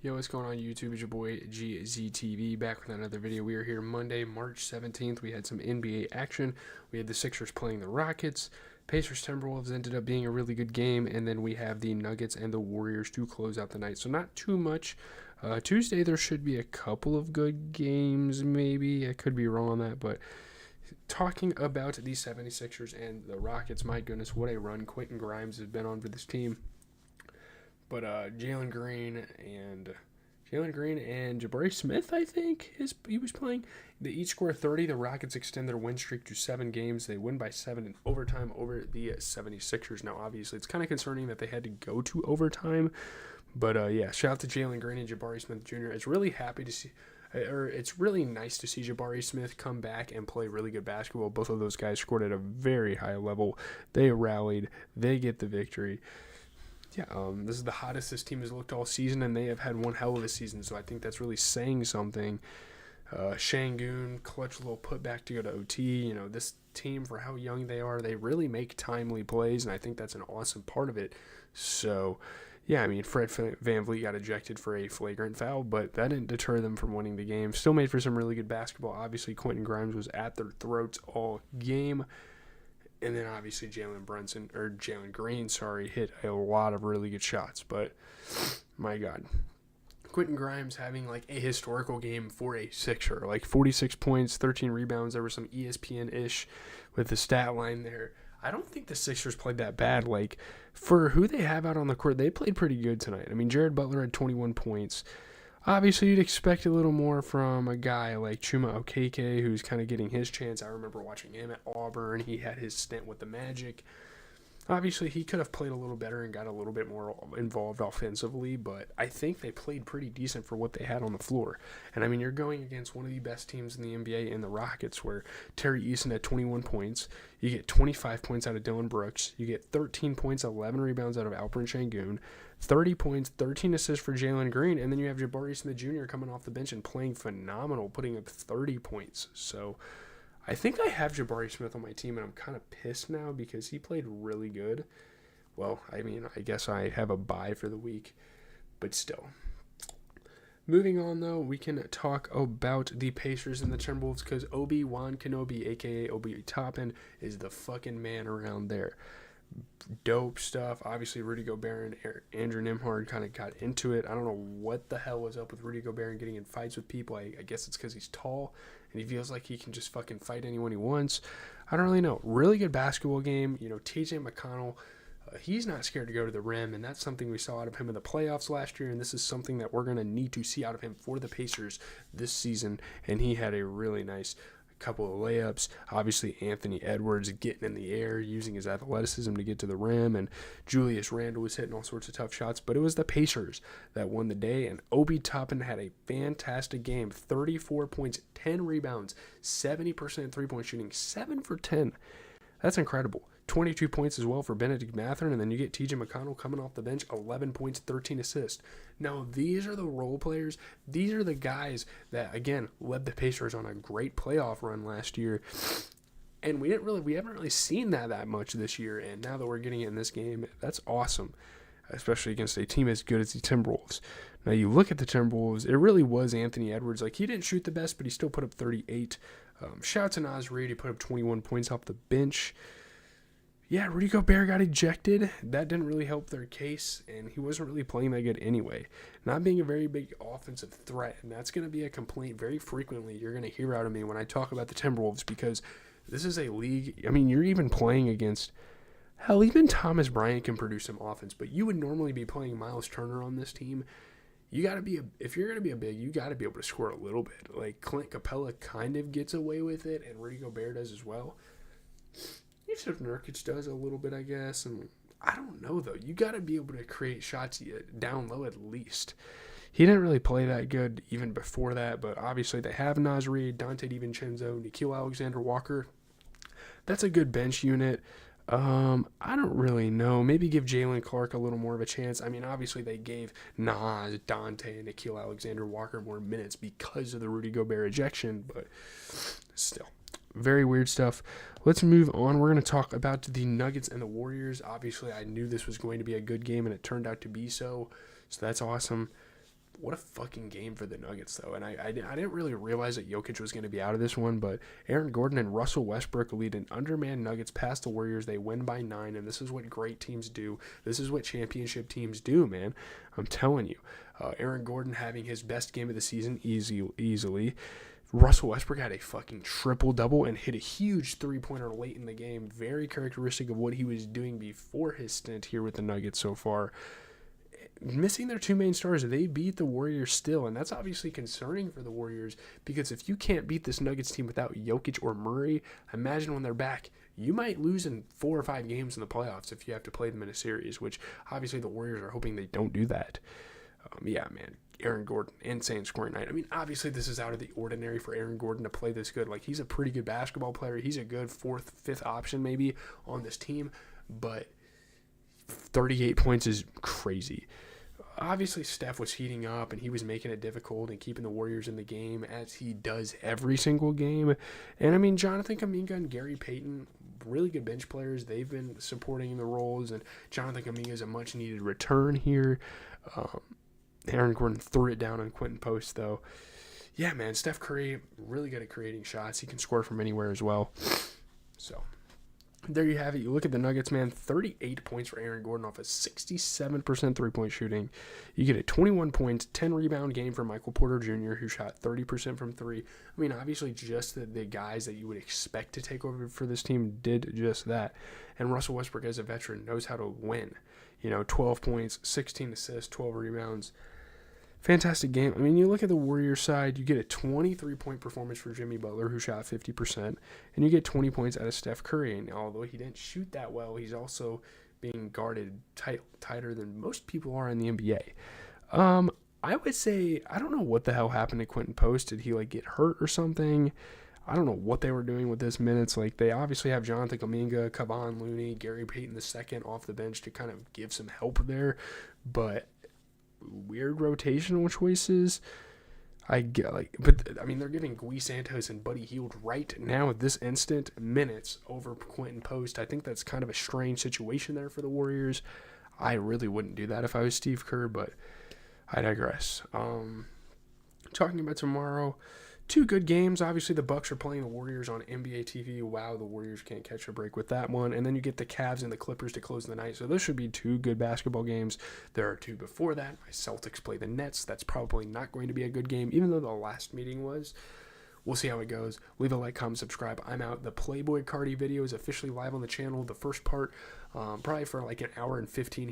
Yo, what's going on YouTube? It's your boy GZTV back with another video. We are here Monday, March 17th. We had some NBA action. We had the Sixers playing the Rockets. Pacers Timberwolves ended up being a really good game. And then we have the Nuggets and the Warriors to close out the night. So not too much. Tuesday, there should be a couple of good games, maybe. I could be wrong on that. But talking about the 76ers and the Rockets, my goodness, what a run Quentin Grimes has been on for this team. But Jalen Green and Jabari Smith, I think, he was playing. They each score 30. The Rockets extend their win streak to 7 games. They win by 7 in overtime over the 76ers. Now, obviously, it's kind of concerning that they had to go to overtime. But, yeah, shout out to Jalen Green and Jabari Smith Jr. It's really nice to see Jabari Smith come back and play really good basketball. Both of those guys scored at a very high level. They rallied. They get the victory. Yeah, this is the hottest this team has looked all season, and they have had one hell of a season, so I think that's really saying something. Şengün, clutch little putback to go to OT. You know, this team, for how young they are, they really make timely plays, and I think that's an awesome part of it. So, yeah, I mean, Fred VanVleet got ejected for a flagrant foul, but that didn't deter them from winning the game. Still made for some really good basketball. Obviously, Quentin Grimes was at their throats all game. And then obviously Jalen Green, hit a lot of really good shots. But my God, Quentin Grimes having like a historical game for a Sixer, like 46 points, 13 rebounds. There was some ESPN-ish with the stat line there. I don't think the Sixers played that bad. Like, for who they have out on the court, they played pretty good tonight. I mean, Jared Butler had 21 points. Obviously, you'd expect a little more from a guy like Chuma Okeke, who's kind of getting his chance. I remember watching him at Auburn. He had his stint with the Magic. Obviously, he could have played a little better and got a little bit more involved offensively, but I think they played pretty decent for what they had on the floor. And, I mean, you're going against one of the best teams in the NBA in the Rockets, where Terry Eason had 21 points. You get 25 points out of Dylan Brooks. You get 13 points, 11 rebounds out of Alperen Şengün. 30 points, 13 assists for Jalen Green, and then you have Jabari Smith Jr. coming off the bench and playing phenomenal, putting up 30 points. So I think I have Jabari Smith on my team, and I'm kind of pissed now because he played really good. Well, I mean, I guess I have a bye for the week, but still. Moving on, though, we can talk about the Pacers and the Timberwolves because Obi-Wan Kenobi, a.k.a. Obi Toppin, is the fucking man around there. Dope stuff. Obviously, Rudy Gobert and Andrew Nembhard kind of got into it. I don't know what the hell was up with Rudy Gobert and getting in fights with people. I guess it's because he's tall and he feels like he can just fucking fight anyone he wants. I don't really know. Really good basketball game. You know, TJ McConnell, he's not scared to go to the rim, and that's something we saw out of him in the playoffs last year, and this is something that we're going to need to see out of him for the Pacers this season, and he had a really nice couple of layups. Obviously, Anthony Edwards getting in the air, using his athleticism to get to the rim, and Julius Randle was hitting all sorts of tough shots, but it was the Pacers that won the day, and Obi Toppin had a fantastic game. 34 points, 10 rebounds, 70% three-point shooting, 7 for 10. That's incredible. 22 points as well for Benedict Mathurin, and then you get TJ McConnell coming off the bench, 11 points, 13 assists. Now, these are the role players. These are the guys that, again, led the Pacers on a great playoff run last year. And we haven't really seen that much this year, and now that we're getting it in this game, that's awesome, especially against a team as good as the Timberwolves. Now, you look at the Timberwolves, it really was Anthony Edwards. Like, he didn't shoot the best, but he still put up 38. Shout out to Naz Reid. He put up 21 points off the bench. Yeah, Rudy Gobert got ejected. That didn't really help their case, and he wasn't really playing that good anyway. Not being a very big offensive threat, and that's going to be a complaint very frequently you're going to hear out of me when I talk about the Timberwolves, because this is a league. I mean, you're even playing against, hell, even Thomas Bryant can produce some offense, but you would normally be playing Miles Turner on this team. You got to be, if you're going to be a big, you got to be able to score a little bit. Like, Clint Capella kind of gets away with it, and Rudy Gobert does as well. Yusuf Nurkic does a little bit, I guess, and I don't know, though. You got to be able to create shots down low at least. He didn't really play that good even before that, but obviously they have Naz Reid, Dante DiVincenzo, Nickeil Alexander-Walker. That's a good bench unit. I don't really know. Maybe give Jalen Clark a little more of a chance. I mean, obviously they gave Nas, Dante, and Nickeil Alexander-Walker more minutes because of the Rudy Gobert ejection, but still. Very weird stuff. Let's move on. We're going to talk about the Nuggets and the Warriors. Obviously, I knew this was going to be a good game, and it turned out to be so. So that's awesome. what a fucking game for the Nuggets, though. And I didn't really realize that Jokic was going to be out of this one, but Aaron Gordon and Russell Westbrook lead an undermanned Nuggets past the Warriors. They win by 9, and this is what great teams do. This is what championship teams do, man. I'm telling you. Aaron Gordon having his best game of the season easily. Russell Westbrook had a fucking triple-double and hit a huge three-pointer late in the game. Very characteristic of what he was doing before his stint here with the Nuggets so far. Missing their two main stars, they beat the Warriors still, and that's obviously concerning for the Warriors because if you can't beat this Nuggets team without Jokic or Murray, imagine when they're back. You might lose in 4 or 5 games in the playoffs if you have to play them in a series, which obviously the Warriors are hoping they don't do that. Yeah, man, Aaron Gordon, insane scoring night. I mean, obviously this is out of the ordinary for Aaron Gordon to play this good. Like, he's a pretty good basketball player. He's a good 4th, 5th option maybe on this team, but 38 points is crazy. Obviously, Steph was heating up, and he was making it difficult and keeping the Warriors in the game, as he does every single game. And, I mean, Jonathan Kuminga and Gary Payton, really good bench players. They've been supporting the roles, and Jonathan Kuminga is a much-needed return here. Aaron Gordon threw it down on Quentin Post, though. Yeah, man, Steph Curry, really good at creating shots. He can score from anywhere as well. So there you have it. You look at the Nuggets, man, 38 points for Aaron Gordon off a 67% three-point shooting. You get a 21 points, 10-rebound game for Michael Porter Jr., who shot 30% from 3. I mean, obviously just the guys that you would expect to take over for this team did just that. And Russell Westbrook, as a veteran, knows how to win. 12 points, 16 assists, 12 rebounds. Fantastic game. I mean, you look at the Warriors side, you get a 23-point performance for Jimmy Butler, who shot 50%, and you get 20 points out of Steph Curry. And although he didn't shoot that well, he's also being guarded tighter than most people are in the NBA. I would say, I don't know what the hell happened to Quentin Post. Did he, get hurt or something? I don't know what they were doing with this minutes. They obviously have Jonathan Kuminga, Kevon Looney, Gary Payton II off the bench to kind of give some help there, but weird rotational choices. But I mean, they're giving Gui Santos and Buddy Hield right now at this instant minutes over Quentin Post. I think that's kind of a strange situation there for the Warriors. I really wouldn't do that if I was Steve Kerr, but I digress. Talking about tomorrow, 2 good games. Obviously, the Bucks are playing the Warriors on NBA TV. Wow, the Warriors can't catch a break with that one. And then you get the Cavs and the Clippers to close the night. So those should be 2 good basketball games. There are 2 before that. My Celtics play the Nets. That's probably not going to be a good game, even though the last meeting was. We'll see how it goes. Leave a like, comment, subscribe. I'm out. The Playboy Cardi video is officially live on the channel. The first part, probably for an hour and 15